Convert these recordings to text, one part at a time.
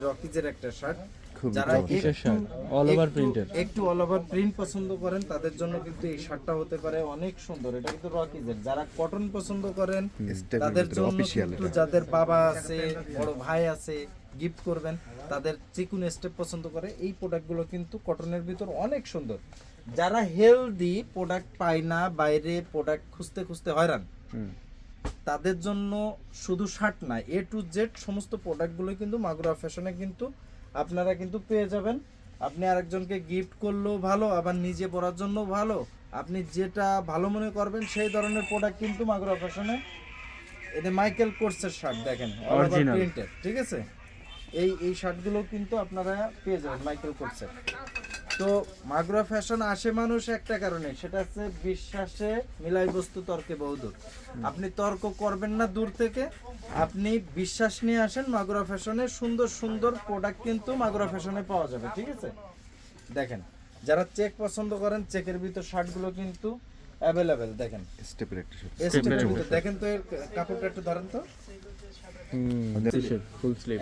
রকিজের একটা শার্ট, খুবই যারা একটু অল ওভার প্রিন্ট পছন্দ করেন তাদের জন্য কিন্তু এই শার্টটা হতে পারে অনেক সুন্দর। এটা কিন্তু রকিজের। যারা কটন পছন্দ করেন তাদের জন্য কিন্তু, যাদের বাবা আছে, বড় ভাই আছে, গিফট করবেন, তাদের চিকুন স্টেপ পছন্দ করে, এই প্রোডাক্টগুলো কিন্তু কটনের ভিতর অনেক সুন্দর। যারা হেলদি প্রোডাক্ট পায় না, বাইরে প্রোডাক্ট খুঁজতে খুঁজতে হয়রান, তাদের জন্য শুধু শার্ট না, এ টু জেড সমস্ত প্রোডাক্টগুলো কিন্তু মাগুরা ফ্যাশনে কিন্তু আপনারা কিন্তু পেয়ে যাবেন। আপনি আরেকজনকে গিফট করলেও ভালো, আবার নিজে পরার জন্য ভালো, আপনি যেটা ভালো মনে করবেন সেই ধরনের প্রোডাক্ট কিন্তু মাগুরা ফ্যাশনে। এতে মাইকেল কোর্সের শার্ট দেখেন, অল ওভার প্রিন্টেড, ঠিক আছে? এই শার্টগুলো কিন্তু আপনারা পেয়ে যাবেন মাইকেল কোর্সের। তো মাগুরা ফ্যাশন আসে মানুষ একটা কারণে, সেটা হচ্ছে বিশ্বাসে মিলাই বস্তু তর্কে বহুদূর। আপনি তর্ক করবেন না দূর থেকে, আপনি বিশ্বাস নিয়ে আসেন মাগুরা ফ্যাশনে। সুন্দর সুন্দর প্রোডাক্ট কিন্তু মাগুরা ফ্যাশনে পাওয়া যাবে, ঠিক আছে? দেখেন, যারা চেক পছন্দ করেন, চেকের ভিতর শার্টগুলো কিন্তু অ্যাভেলেবেল। দেখেন স্টেপের ভিতর দেখেন তো, এর কাপড়টা একটু ধরেন তো,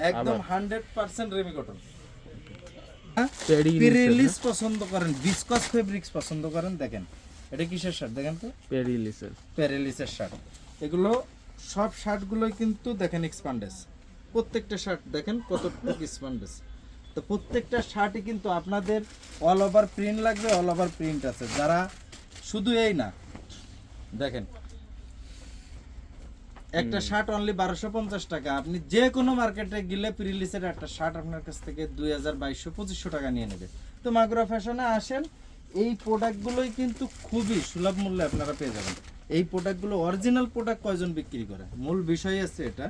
একদম 100% রেমি কটন। পেরিলিস পছন্দ করেন, ভিসকস ফেব্রিক্স পছন্দ করেন, দেখেন এটা কিসের শার্ট দেখেন তো, পেরিলিসের শার্ট। এগুলো সব শার্টগুলোই কিন্তু দেখেন এক্সপান্ডেস, প্রত্যেকটা শার্ট দেখেন কতটুকু এক্সপান্ডেস। তো প্রত্যেকটা শার্টই কিন্তু আপনাদের অল ওভার প্রিন্ট লাগবে, অল ওভার প্রিন্ট আছে। যারা শুধু এই না, দেখেন একটা শার্ট অনলি 1250 টাকা। আপনি যে কোনো মার্কেটে গেলে প্রিলিসের একটা শার্ট আপনার কাছ থেকে 2000, 2200, 2500 টাকা নিয়ে নেবে। তো মাগুরা ফ্যাশনে আসেন, এই প্রোডাক্টগুলোই কিন্তু খুবই সুলভ মূল্যে আপনারা পেয়ে যাবেন। এই প্রোডাক্টগুলো অরিজিনাল প্রোডাক্ট কয়জন বিক্রি করে, মূল বিষয় আছে এটা।